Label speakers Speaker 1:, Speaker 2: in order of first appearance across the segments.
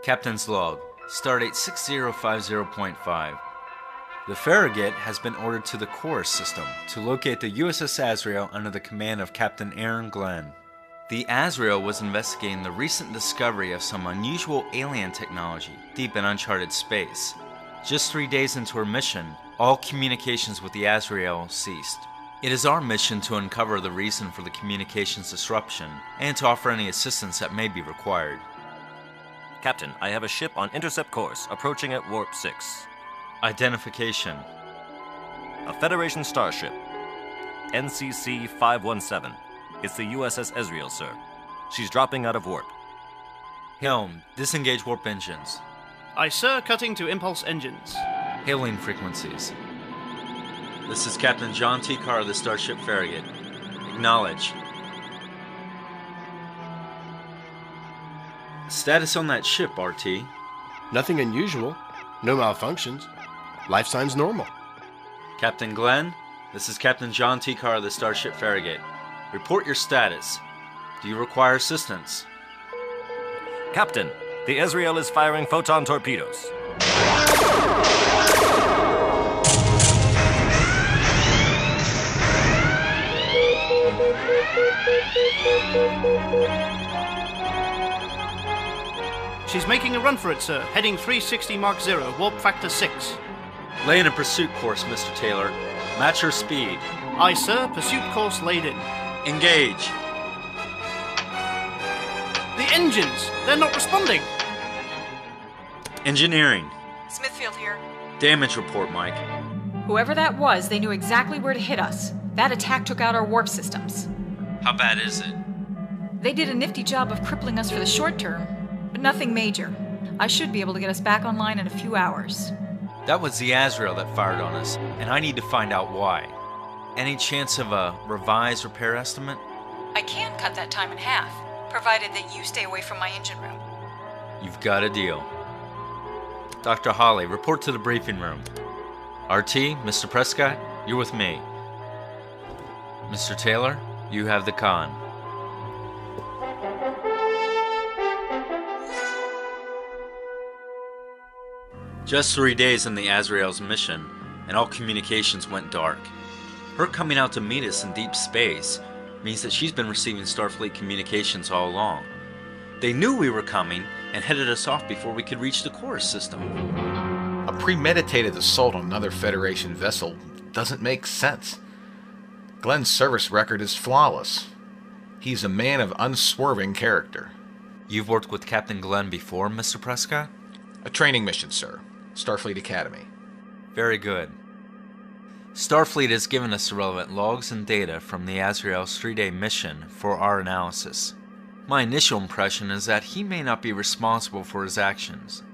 Speaker 1: Captain's Log, Stardate 6050.5. The Farragut has been ordered to the Corus system to locate the U.S.S. Azrael under the command of Captain Aaron Glenn. The Azrael was investigating the recent discovery of some unusual alien technology deep in uncharted space. Just 3 days into her mission, all communications with the Azrael ceased. It is our mission to uncover the reason for the communications disruption and to offer any assistance that may be required.
Speaker 2: Captain, I have a ship on intercept course approaching at Warp 6.
Speaker 1: Identification.
Speaker 2: A Federation starship. NCC 517. It's the U.S.S. Azrael, sir. She's dropping out of warp.
Speaker 1: Helm, disengage warp engines.
Speaker 3: Aye, sir, cutting to impulse engines.
Speaker 1: Hailing frequencies. This is Captain John T. Carr of the Starship Farragut. Acknowledge. Status on that ship, RT?
Speaker 4: Nothing unusual. No malfunctions. Life signs normal.
Speaker 1: Captain Glenn, this is Captain John T. Carr of the Starship Farragut. Report your status. Do you require assistance?
Speaker 2: Captain, the Azrael is firing photon torpedoes.
Speaker 3: She's making a run for it, sir. Heading 360 Mark 0, warp factor 6.
Speaker 1: Lay in a pursuit course, Mr. Taylor. Match her speed.
Speaker 3: Aye, sir. Pursuit course laid in.
Speaker 1: Engage.
Speaker 3: The engines! They're not responding!
Speaker 1: Engineering.
Speaker 5: Smithfield here.
Speaker 1: Damage report, Mike.
Speaker 5: Whoever that was, they knew exactly where to hit us. That attack took out our warp systems.
Speaker 1: How bad is it?
Speaker 5: They did a nifty job of crippling us for the short term, but nothing major. I should be able to get us back online in a few hours.
Speaker 1: That was the Azrael that fired on us, and I need to find out why. Any chance of a revised repair estimate?
Speaker 5: I can cut that time in half, provided that you stay away from my engine room.
Speaker 1: You've got a deal. Dr. Holly, report to the briefing room. RT, Mr. Prescott, you're with me. Mr. Taylor, you have the con. Just 3 days in the Azrael's mission, and all communications went dark. Her coming out to meet us in deep space means that she's been receiving Starfleet communications all along. They knew we were coming and headed us off before we could reach the Corus system.
Speaker 6: A premeditated assault on another Federation vessel doesn't make sense. Glenn's service record is flawless. He's a man of unswerving character.
Speaker 1: You've worked with Captain Glenn before, Mr. Prescott?
Speaker 6: A training mission, sir. Starfleet Academy.
Speaker 1: Very good. Starfleet has given us the relevant logs and data from the Azrael's 3-day mission for our analysis. My initial impression is that he may not be responsible for his actions.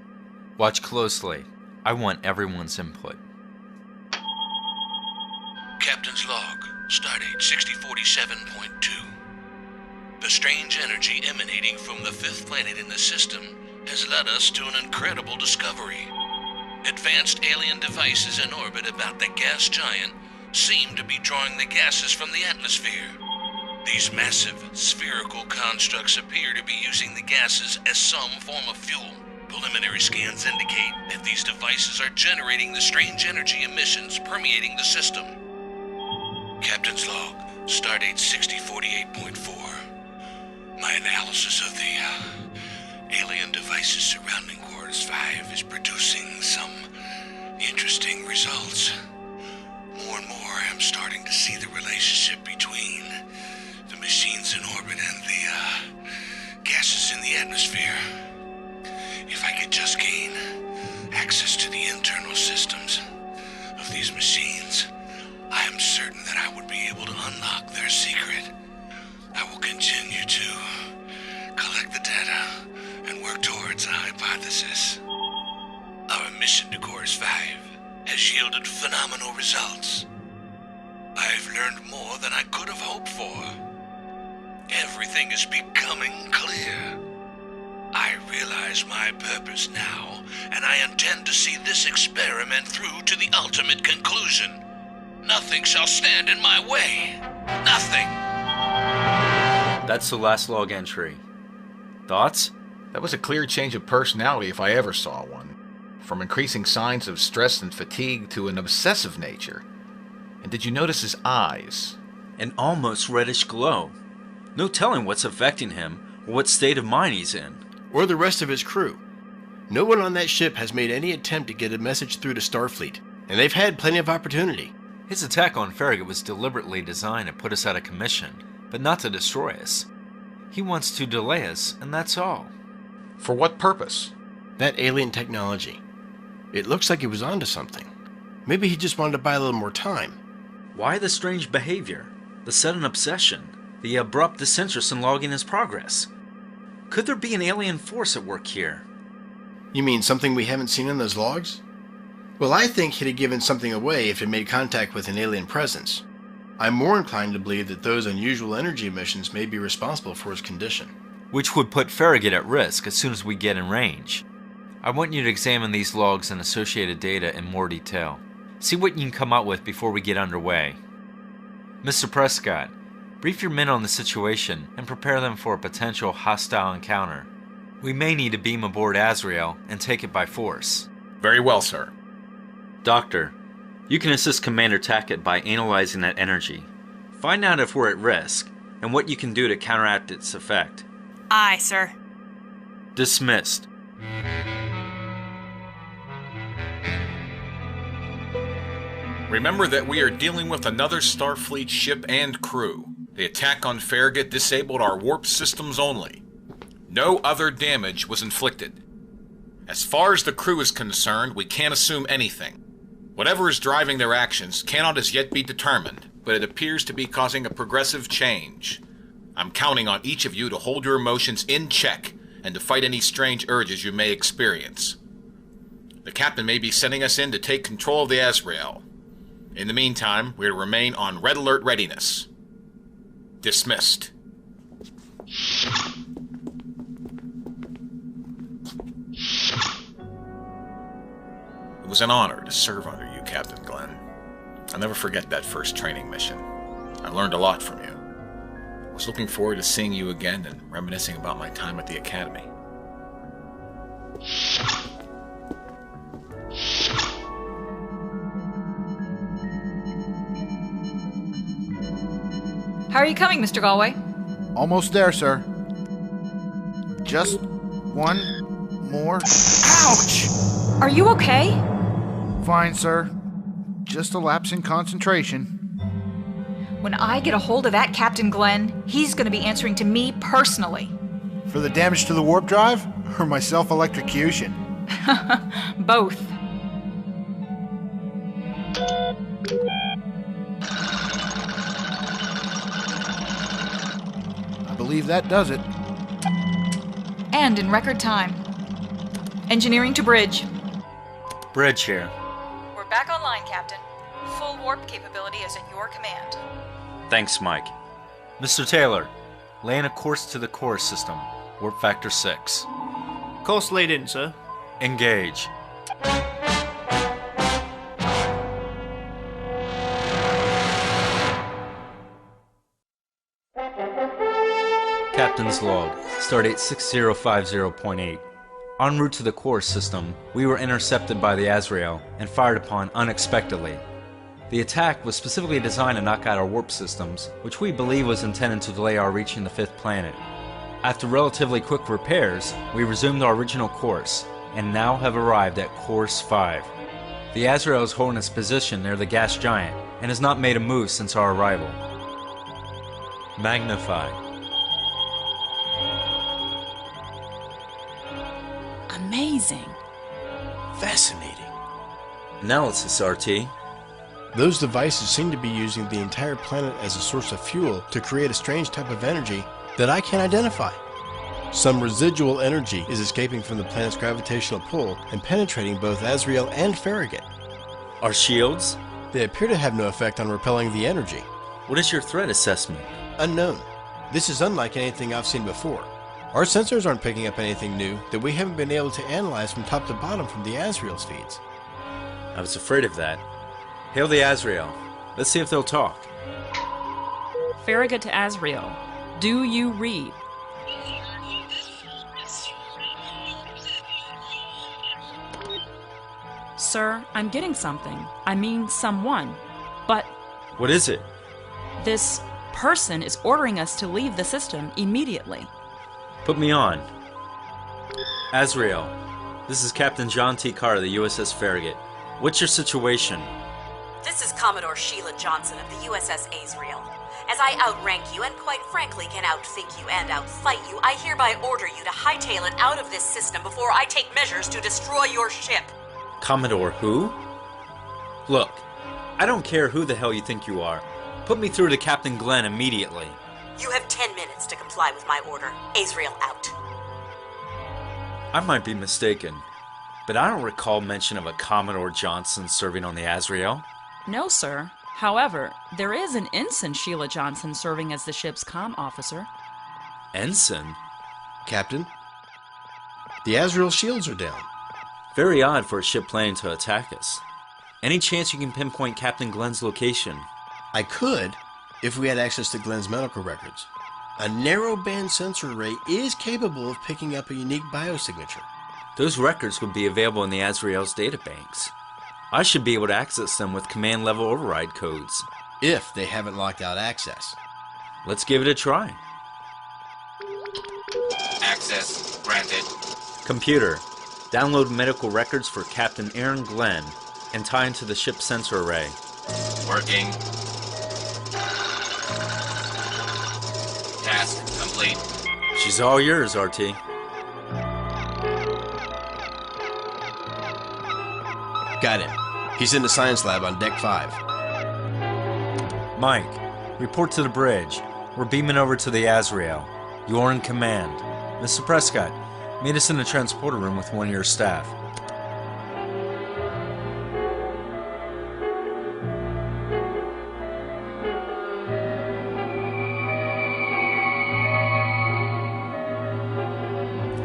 Speaker 1: Watch closely. I want everyone's input.
Speaker 7: Captain's log, stardate 6047.2. The strange energy emanating from the fifth planet in the system has led us to an incredible discovery. Advanced alien devices in orbit about the gas giant seem to be drawing the gases from the atmosphere. These massive, spherical constructs appear to be using the gases as some form of fuel. Preliminary scans indicate that these devices are generating the strange energy emissions permeating the system. Captain's log, stardate 6048.4. My analysis of the alien devices surrounding Corus 5 is producing some interesting results. More and more, I'm starting to see the relationship between the machines in orbit and the gases in the atmosphere. If I could just gain access to the internal systems of these machines, I am certain that I would be able to unlock their secret. I will continue to collect the data and work towards a hypothesis. Our mission to Corus 5 has yielded phenomenal results. I've learned more than I could have hoped for. Everything is becoming clear. I realize my purpose now, and I intend to see this experiment through to the ultimate conclusion. Nothing shall stand in my way. Nothing.
Speaker 1: That's the last log entry. Thoughts?
Speaker 6: That was a clear change of personality if I ever saw one. From increasing signs of stress and fatigue to an obsessive nature. And did you notice his eyes?
Speaker 1: An almost reddish glow. No telling what's affecting him or what state of mind he's in.
Speaker 4: Or the rest of his crew. No one on that ship has made any attempt to get a message through to Starfleet, and they've had plenty of opportunity.
Speaker 1: His attack on Farragut was deliberately designed to put us out of commission, but not to destroy us. He wants to delay us, and that's all.
Speaker 6: For what purpose?
Speaker 4: That alien technology. It looks like he was onto something. Maybe he just wanted to buy a little more time.
Speaker 1: Why the strange behavior? The sudden obsession? The abrupt disinterest in logging his progress? Could there be an alien force at work here?
Speaker 4: You mean something we haven't seen in those logs? Well, I think he'd have given something away if it made contact with an alien presence. I'm more inclined to believe that those unusual energy emissions may be responsible for his condition.
Speaker 1: Which would put Farragut at risk as soon as we get in range. I want you to examine these logs and associated data in more detail. See what you can come up with before we get underway. Mr. Prescott, brief your men on the situation and prepare them for a potential hostile encounter. We may need to beam aboard Azrael and take it by force.
Speaker 6: Very well, sir.
Speaker 1: Doctor, you can assist Commander Tackett by analyzing that energy. Find out if we're at risk and what you can do to counteract its effect.
Speaker 8: Aye, sir.
Speaker 1: Dismissed.
Speaker 6: Remember that we are dealing with another Starfleet ship and crew. The attack on Farragut disabled our warp systems only. No other damage was inflicted. As far as the crew is concerned, we can't assume anything. Whatever is driving their actions cannot as yet be determined, but it appears to be causing a progressive change. I'm counting on each of you to hold your emotions in check and to fight any strange urges you may experience. The captain may be sending us in to take control of the Azrael. In the meantime, we are to remain on red alert readiness. Dismissed. It was an honor to serve under you, Captain Glenn. I'll never forget that first training mission. I learned a lot from you. I was looking forward to seeing you again and reminiscing about my time at the Academy.
Speaker 5: How are you coming, Mr. Galway?
Speaker 9: Almost there, sir. Just one more. Ouch!
Speaker 5: Are you okay?
Speaker 9: Fine, sir. Just a lapse in concentration.
Speaker 5: When I get a hold of that Captain Glenn, he's going to be answering to me personally.
Speaker 9: For the damage to the warp drive, or my self-electrocution?
Speaker 5: Both.
Speaker 9: I believe that does it.
Speaker 5: And in record time. Engineering to bridge.
Speaker 1: Bridge here.
Speaker 5: We're back online, Captain. Full warp capability is at your command.
Speaker 1: Thanks, Mike. Mr. Taylor, laying a course to the Corus system. Warp factor 6.
Speaker 3: Course laid in, sir.
Speaker 1: Engage. Captain's log, stardate 6050.8. En route to the Corus system, we were intercepted by the Azrael and fired upon unexpectedly. The attack was specifically designed to knock out our warp systems, which we believe was intended to delay our reaching the 5th planet. After relatively quick repairs, we resumed our original course, and now have arrived at Course 5. The Azrael is holding its position near the gas giant, and has not made a move since our arrival. Magnify.
Speaker 8: Amazing.
Speaker 4: Fascinating.
Speaker 1: Analysis, RT.
Speaker 4: Those devices seem to be using the entire planet as a source of fuel to create a strange type of energy that I can't identify. Some residual energy is escaping from the planet's gravitational pull and penetrating both Azrael and Farragut.
Speaker 1: Our shields?
Speaker 4: They appear to have no effect on repelling the energy.
Speaker 1: What is your threat assessment?
Speaker 4: Unknown. This is unlike anything I've seen before. Our sensors aren't picking up anything new that we haven't been able to analyze from top to bottom from the Azrael's feeds.
Speaker 1: I was afraid of that. Hail the Azrael. Let's see if they'll talk.
Speaker 8: Farragut to Azrael. Do you read? Sir, I'm getting something. I mean someone. But
Speaker 1: What is it?
Speaker 8: this person is ordering us to leave the system immediately.
Speaker 1: Put me on. Azrael, this is Captain John T. Carr of the U.S.S. Farragut. What's your situation?
Speaker 10: This is Commodore Sheila Johnson of the U.S.S. Azrael. As I outrank you and quite frankly can outthink you and outfight you, I hereby order you to hightail it out of this system before I take measures to destroy your ship.
Speaker 1: Commodore who? Look, I don't care who the hell you think you are. Put me through to Captain Glenn immediately.
Speaker 10: You have 10 minutes to comply with my order. Azrael out.
Speaker 1: I might be mistaken, but I don't recall mention of a Commodore Johnson serving on the Azrael.
Speaker 8: No, sir. However, there is an Ensign Sheila Johnson serving as the ship's comm officer.
Speaker 1: Ensign?
Speaker 4: Captain, the Azrael shields are down.
Speaker 1: Very odd for a ship planning to attack us. Any chance you can pinpoint Captain Glenn's location?
Speaker 4: I could, if we had access to Glenn's medical records. A narrowband sensor array is capable of picking up a unique biosignature.
Speaker 1: Those records would be available in the Azrael's databanks. I should be able to access them with command-level override codes.
Speaker 4: If they haven't locked out access.
Speaker 1: Let's give it a try.
Speaker 11: Access granted.
Speaker 1: Computer, download medical records for Captain Aaron Glenn and tie into the ship's sensor array.
Speaker 11: Working. Task complete.
Speaker 1: She's all yours, RT.
Speaker 4: Got him. He's in the science lab on deck 5.
Speaker 1: Mike, report to the bridge. We're beaming over to the Azrael. You're in command. Mr. Prescott, meet us in the transporter room with one of your staff.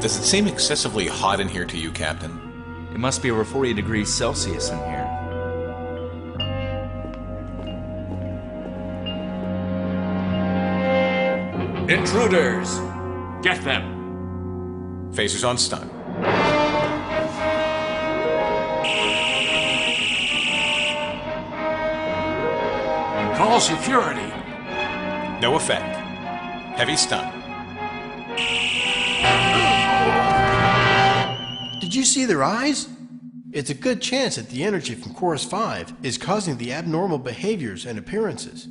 Speaker 6: Does it seem excessively hot in here to you, Captain?
Speaker 1: It must be over 40 degrees Celsius in here.
Speaker 11: Intruders! Get them!
Speaker 6: Phasers on stun.
Speaker 11: Call security!
Speaker 6: No effect. Heavy stun.
Speaker 4: Did you see their eyes? It's a good chance that the energy from Corus 5 is causing the abnormal behaviors and appearances.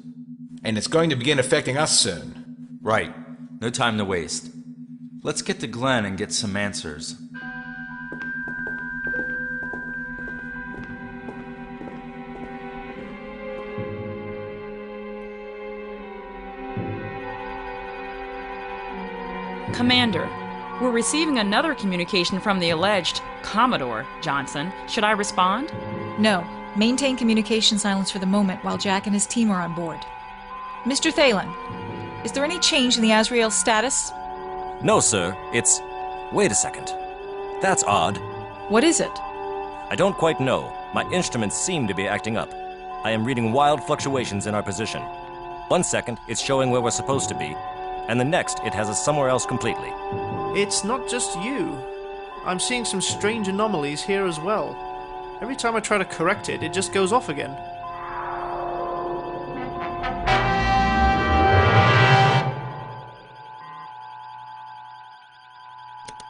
Speaker 6: And it's going to begin affecting us soon.
Speaker 1: Right. No time to waste. Let's get to Glenn and get some answers.
Speaker 8: Commander, we're receiving another communication from the alleged Commodore Johnson. Should I respond?
Speaker 5: No. Maintain communication silence for the moment while Jack and his team are on board. Mr. Thalen, is there any change in the Azrael's status?
Speaker 2: No, sir. It's... Wait a second. That's odd.
Speaker 5: What is it?
Speaker 2: I don't quite know. My instruments seem to be acting up. I am reading wild fluctuations in our position. 1 second, it's showing where we're supposed to be, and the next, it has us somewhere else completely.
Speaker 3: It's not just you. I'm seeing some strange anomalies here as well. Every time I try to correct it, it just goes off again.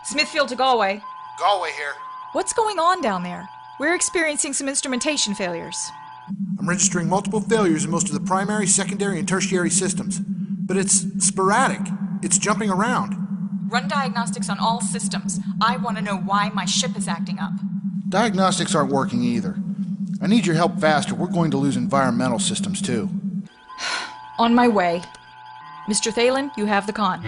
Speaker 5: Smithfield to Galway.
Speaker 9: Galway here.
Speaker 5: What's going on down there? We're experiencing some instrumentation failures.
Speaker 9: I'm registering multiple failures in most of the primary, secondary, and tertiary systems. But it's sporadic. It's jumping around.
Speaker 5: Run diagnostics on all systems. I want to know why my ship is acting up.
Speaker 9: Diagnostics aren't working either. I need your help faster. We're going to lose environmental systems too.
Speaker 5: On my way. Mr. Thalen, you have the con.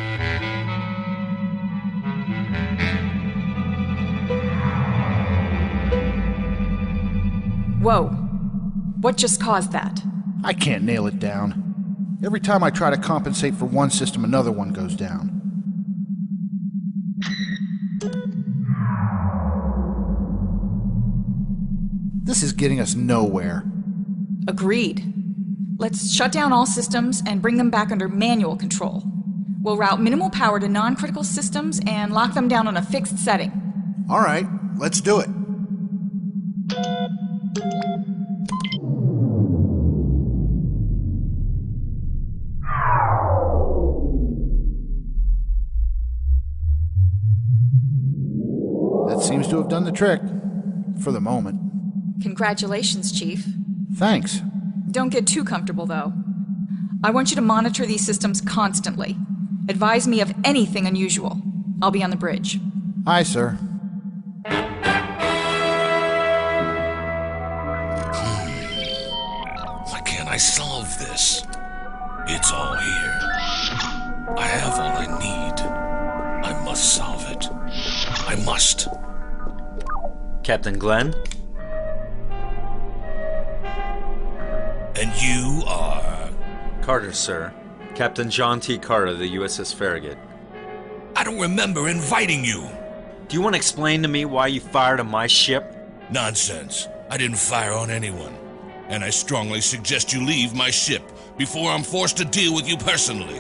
Speaker 5: Whoa. What just caused that?
Speaker 9: I can't nail it down. Every time I try to compensate for one system, another one goes down. This is getting us nowhere.
Speaker 5: Agreed. Let's shut down all systems and bring them back under manual control. We'll route minimal power to non-critical systems and lock them down on a fixed setting.
Speaker 9: All right, let's do it. That seems to have done the trick. For the moment.
Speaker 5: Congratulations, Chief.
Speaker 9: Thanks.
Speaker 5: Don't get too comfortable, though. I want you to monitor these systems constantly. Advise me of anything unusual. I'll be on the bridge.
Speaker 9: Aye, sir.
Speaker 7: Why can't I solve this? It's all here. I have all I need. I must solve it. I must.
Speaker 1: Captain Glenn?
Speaker 7: And you are?
Speaker 1: Carter, sir. Captain John T. Carter of the U.S.S. Farragut.
Speaker 7: I don't remember inviting you.
Speaker 1: Do you want to explain to me why you fired on my ship?
Speaker 7: Nonsense. I didn't fire on anyone. And I strongly suggest you leave my ship before I'm forced to deal with you personally.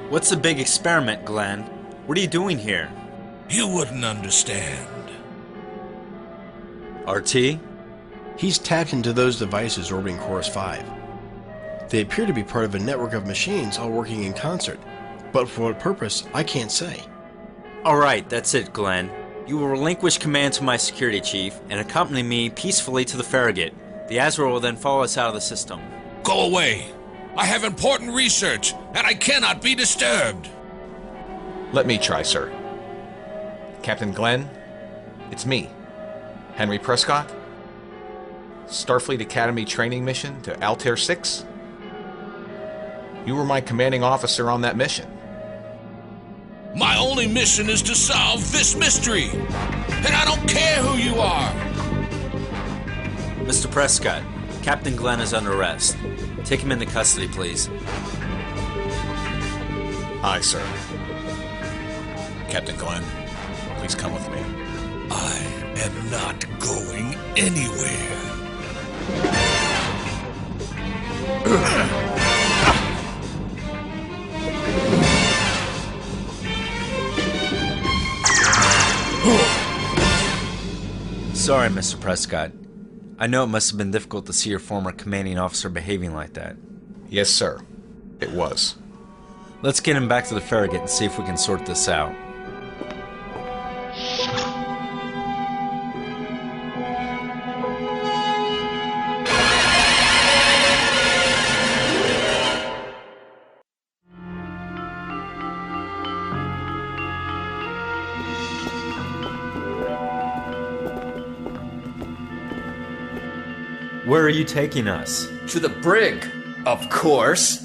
Speaker 1: What's the big experiment, Glenn? What are you doing here?
Speaker 7: You wouldn't understand.
Speaker 1: RT?
Speaker 4: He's tapped into those devices orbiting Corus 5. They appear to be part of a network of machines all working in concert, but for what purpose, I can't say.
Speaker 1: Alright, that's it, Glenn. You will relinquish command to my security chief and accompany me peacefully to the Farragut. The Azrael will then follow us out of the system.
Speaker 7: Go away! I have important research, and I cannot be disturbed!
Speaker 6: Let me try, sir. Captain Glenn, it's me, Henry Prescott. Starfleet Academy training mission to Altair 6. You were my commanding officer on that mission.
Speaker 7: My only mission is to solve this mystery, and I don't care who you are!
Speaker 1: Mr. Prescott, Captain Glenn is under arrest. Take him into custody, please.
Speaker 6: Aye, sir. Captain Glenn, please come with me.
Speaker 7: I am not going anywhere.
Speaker 1: Sorry, Mr. Prescott. I know it must have been difficult to see your former commanding officer behaving like that.
Speaker 6: Yes, sir. It was.
Speaker 1: Let's get him back to the Farragut and see if we can sort this out. Where are you taking us?
Speaker 12: To the brig, of course.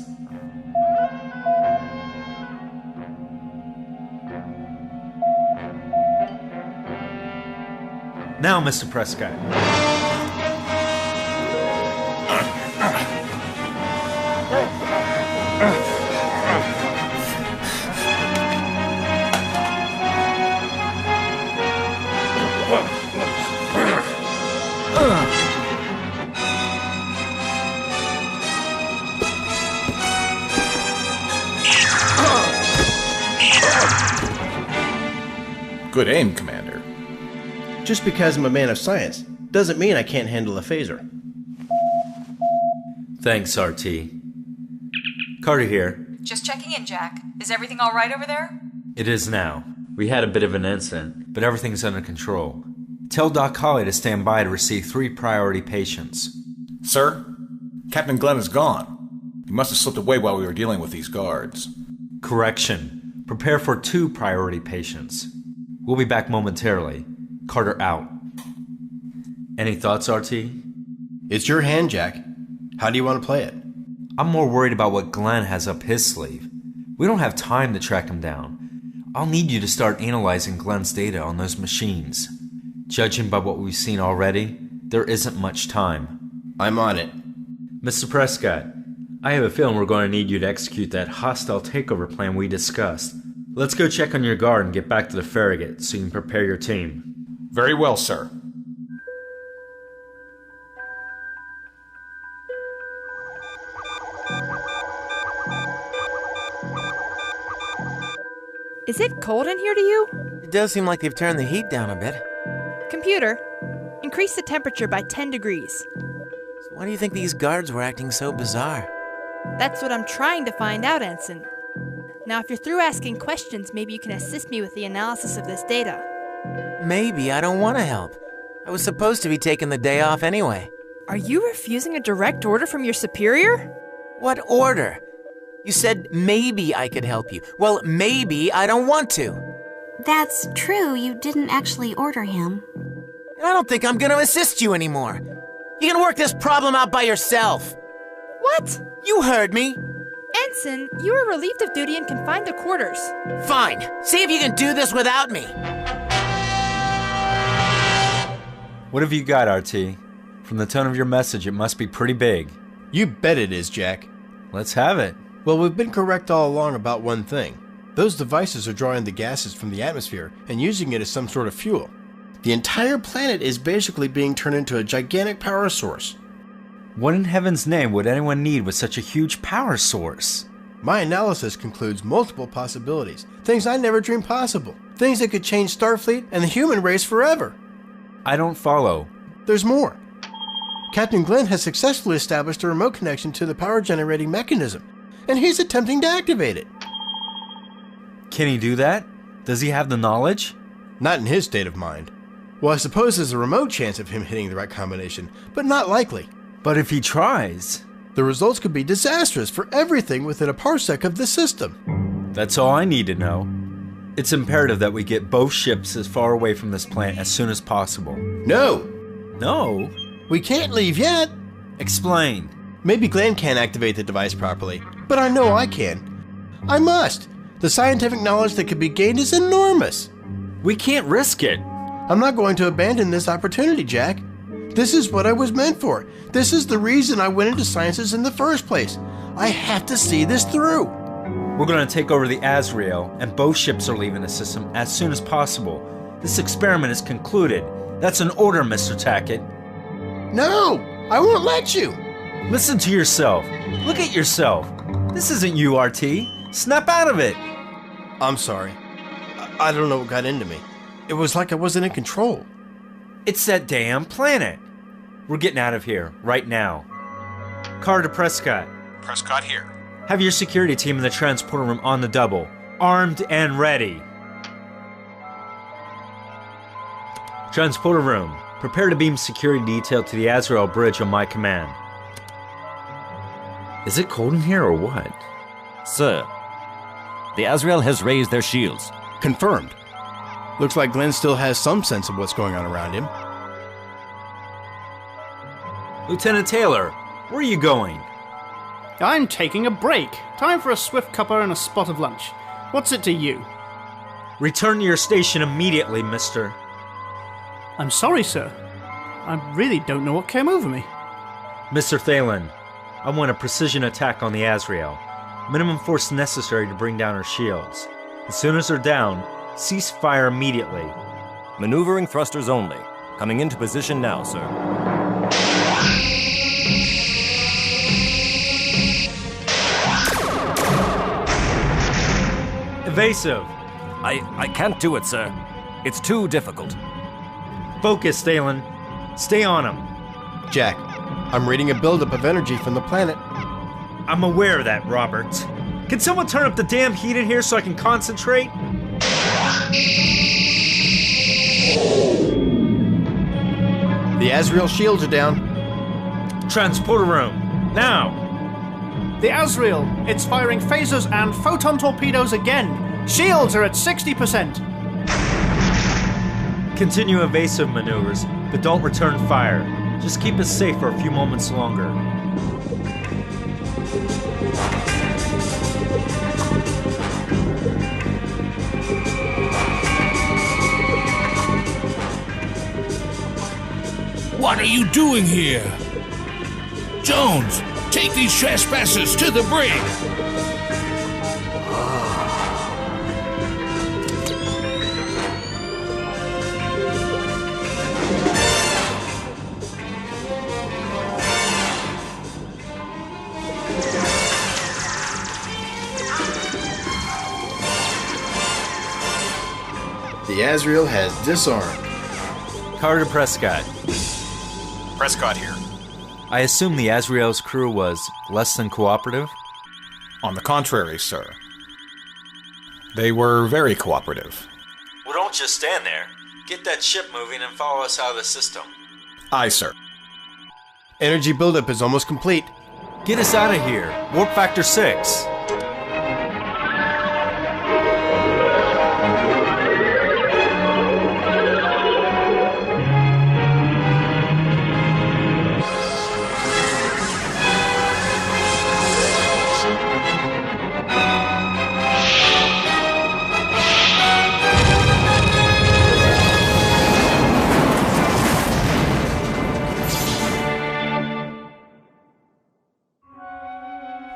Speaker 1: Now, Mr. Prescott.
Speaker 6: Good aim, Commander.
Speaker 13: Just because I'm a man of science doesn't mean I can't handle a phaser.
Speaker 1: Thanks, RT. Carter here.
Speaker 5: Just checking in, Jack. Is everything all right over there?
Speaker 1: It is now. We had a bit of an incident, but everything's under control. Tell Doc Holly to stand by to receive 3 priority patients.
Speaker 6: Sir, Captain Glenn is gone. He must have slipped away while we were dealing with these guards.
Speaker 1: Correction. Prepare for 2 priority patients. We'll be back momentarily. Carter out. Any thoughts, RT?
Speaker 13: It's your hand, Jack. How do you want to play it?
Speaker 1: I'm more worried about what Glenn has up his sleeve. We don't have time to track him down. I'll need you to start analyzing Glenn's data on those machines. Judging by what we've seen already, there isn't much time.
Speaker 13: I'm on it.
Speaker 1: Mr. Prescott, I have a feeling we're going to need you to execute that hostile takeover plan we discussed. Let's go check on your guard and get back to the Farragut so you can prepare your team.
Speaker 6: Very well, sir.
Speaker 14: Is it cold in here to you?
Speaker 15: It does seem like they've turned the heat down a bit.
Speaker 14: Computer, Increase the temperature by 10 degrees.
Speaker 15: Why do you think these guards were acting so bizarre?
Speaker 14: That's what I'm trying to find out, Ensign. Now, if you're through asking questions, maybe you can assist me with the analysis of this data.
Speaker 15: Maybe I don't want to help. I was supposed to be taking the day off anyway.
Speaker 14: Are you refusing a direct order from your superior?
Speaker 15: What order? You said maybe I could help you. Well, maybe I don't want to.
Speaker 16: That's true. You didn't actually order him.
Speaker 15: I don't think I'm going to assist you anymore. You can work this problem out by yourself.
Speaker 14: What?
Speaker 15: You heard me.
Speaker 14: Ensign, you are relieved of duty and can find the quarters.
Speaker 15: Fine. See if you can do this without me.
Speaker 1: What have you got, RT? From the tone of your message, it must be pretty big.
Speaker 4: You bet it is, Jack.
Speaker 1: Let's have it.
Speaker 4: Well, we've been correct all along about one thing. Those devices are drawing the gases from the atmosphere and using it as some sort of fuel. The entire planet is basically being turned into a gigantic power source.
Speaker 1: What in heaven's name would anyone need with such a huge power source?
Speaker 4: My analysis concludes multiple possibilities. Things I never dreamed possible. Things that could change Starfleet and the human race forever.
Speaker 1: I don't follow.
Speaker 4: There's more. Captain Glenn has successfully established a remote connection to the power generating mechanism, and he's attempting to activate it.
Speaker 1: Can he do that? Does he have the knowledge?
Speaker 4: Not in his state of mind. Well, I suppose there's a remote chance of him hitting the right combination, but not likely.
Speaker 1: But if he tries...
Speaker 4: the results could be disastrous for everything within a parsec of the system.
Speaker 1: That's all I need to know. It's imperative that we get both ships as far away from this planet as soon as possible.
Speaker 4: No!
Speaker 1: No?
Speaker 4: We can't leave yet!
Speaker 1: Explain.
Speaker 4: Maybe Glenn can't activate the device properly, but I know I can. I must! The scientific knowledge that could be gained is enormous!
Speaker 1: We can't risk it.
Speaker 4: I'm not going to abandon this opportunity, Jack. This is what I was meant for. This is the reason I went into sciences in the first place. I have to see this through.
Speaker 1: We're going to take over the Azrael, and both ships are leaving the system as soon as possible. This experiment is concluded. That's an order, Mr. Tackett.
Speaker 4: No! I won't let you!
Speaker 1: Listen to yourself. Look at yourself. This isn't you, RT. Snap out of it.
Speaker 4: I'm sorry. I don't know what got into me. It was like I wasn't in control.
Speaker 1: It's that damn planet. We're getting out of here, right now. Car to Prescott.
Speaker 6: Prescott here.
Speaker 1: Have your security team in the transporter room on the double. Armed and ready. Transporter room. Prepare to beam security detail to the Azrael bridge on my command. Is it cold in here or what?
Speaker 2: Sir, the Azrael has raised their shields.
Speaker 4: Confirmed. Looks like Glenn still has some sense of what's going on around him.
Speaker 1: Lieutenant Taylor, where are you going?
Speaker 3: I'm taking a break. Time for a swift cuppa and a spot of lunch. What's it to you?
Speaker 1: Return to your station immediately, mister.
Speaker 3: I'm sorry, sir. I really don't know what came over me.
Speaker 1: Mr. Thalen, I want a precision attack on the Azrael. Minimum force necessary to bring down her shields. As soon as they're down, cease fire immediately.
Speaker 2: Maneuvering thrusters only. Coming into position now, sir.
Speaker 1: Evasive.
Speaker 2: I can't do it, sir. It's too difficult.
Speaker 1: Focus, Thalen. Stay on him.
Speaker 4: Jack, I'm reading a buildup of energy from the planet.
Speaker 1: I'm aware of that, Robert. Can someone turn up the damn heat in here so I can concentrate?
Speaker 4: The Azrael shields are down.
Speaker 1: Transporter room, now!
Speaker 3: The Azrael, it's firing phasers and photon torpedoes again. Shields are at 60%.
Speaker 1: Continue evasive maneuvers, but don't return fire. Just keep us safe for a few moments longer.
Speaker 7: What are you doing here? Jones, take these trespassers to the brig!
Speaker 4: The Azrael has disarmed.
Speaker 1: Carter Prescott.
Speaker 6: Prescott here.
Speaker 1: I assume the Azrael's crew was less than cooperative?
Speaker 6: On the contrary, sir. They were very cooperative.
Speaker 1: Well, don't just stand there. Get that ship moving and follow us out of the system.
Speaker 6: Aye, sir.
Speaker 4: Energy buildup is almost complete.
Speaker 1: Get us out of here. Warp factor 6.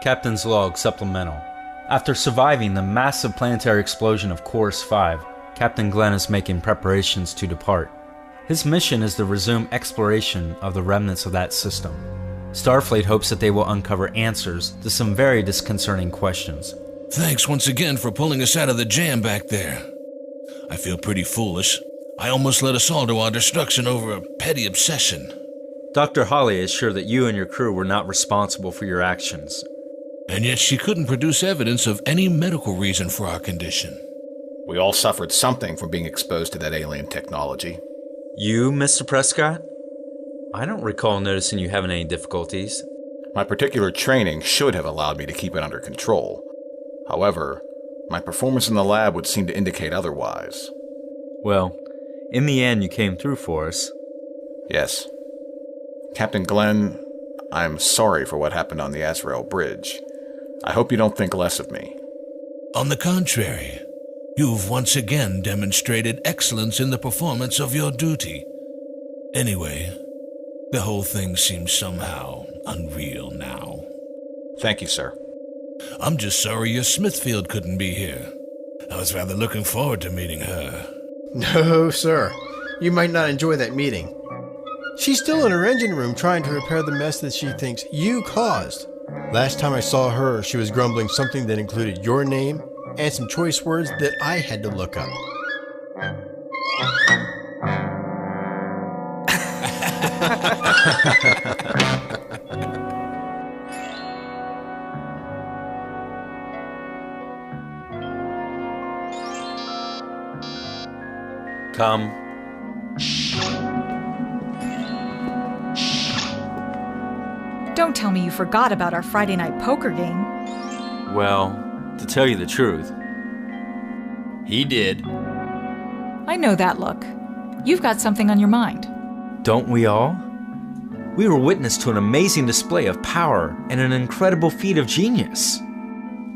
Speaker 1: Captain's Log Supplemental. After surviving the massive planetary explosion of Corus 5, Captain Glenn is making preparations to depart. His mission is to resume exploration of the remnants of that system. Starfleet hopes that they will uncover answers to some very disconcerting questions.
Speaker 7: Thanks once again for pulling us out of the jam back there. I feel pretty foolish. I almost led us all to our destruction over a petty obsession.
Speaker 1: Dr. Holly is sure that you and your crew were not responsible for your actions.
Speaker 7: And yet she couldn't produce evidence of any medical reason for our condition.
Speaker 6: We all suffered something from being exposed to that alien technology.
Speaker 1: You, Mr. Prescott? I don't recall noticing you having any difficulties.
Speaker 6: My particular training should have allowed me to keep it under control. However, my performance in the lab would seem to indicate otherwise.
Speaker 1: Well, in the end you came through for us.
Speaker 6: Yes. Captain Glenn, I'm sorry for what happened on the Azrael bridge. I hope you don't think less of me.
Speaker 7: On the contrary, you've once again demonstrated excellence in the performance of your duty. Anyway, the whole thing seems somehow unreal now.
Speaker 6: Thank you, sir.
Speaker 7: I'm just sorry your Smithfield couldn't be here. I was rather looking forward to meeting her.
Speaker 4: No, sir. You might not enjoy that meeting. She's still in her engine room trying to repair the mess that she thinks you caused. Last time I saw her, she was grumbling something that included your name and some choice words that I had to look up.
Speaker 1: Come.
Speaker 5: Don't tell me you forgot about our Friday night poker game.
Speaker 1: Well, to tell you the truth, he did.
Speaker 5: I know that look. You've got something on your mind.
Speaker 1: Don't we all? We were witness to an amazing display of power and an incredible feat of genius.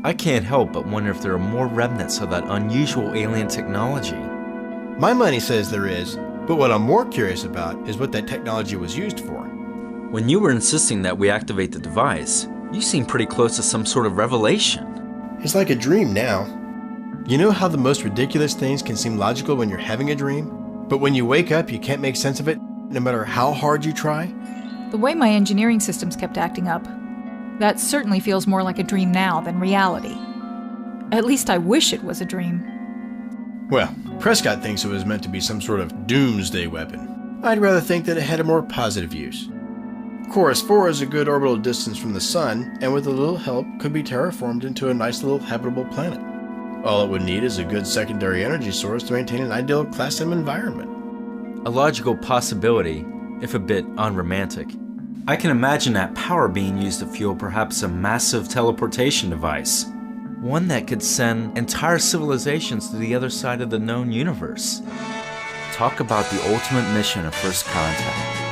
Speaker 1: I can't help but wonder if there are more remnants of that unusual alien technology.
Speaker 4: My money says there is, but what I'm more curious about is what that technology was used for.
Speaker 1: When you were insisting that we activate the device, you seemed pretty close to some sort of revelation.
Speaker 4: It's like a dream now. You know how the most ridiculous things can seem logical when you're having a dream? But when you wake up, you can't make sense of it, no matter how hard you try?
Speaker 5: The way my engineering systems kept acting up, that certainly feels more like a dream now than reality. At least I wish it was a dream.
Speaker 4: Well, Prescott thinks it was meant to be some sort of doomsday weapon. I'd rather think that it had a more positive use. Corus 4 is a good orbital distance from the Sun, and with a little help could be terraformed into a nice little habitable planet. All it would need is a good secondary energy source to maintain an ideal class M environment.
Speaker 1: A logical possibility, if a bit unromantic. I can imagine that power being used to fuel perhaps a massive teleportation device. One that could send entire civilizations to the other side of the known universe. Talk about the ultimate mission of first contact.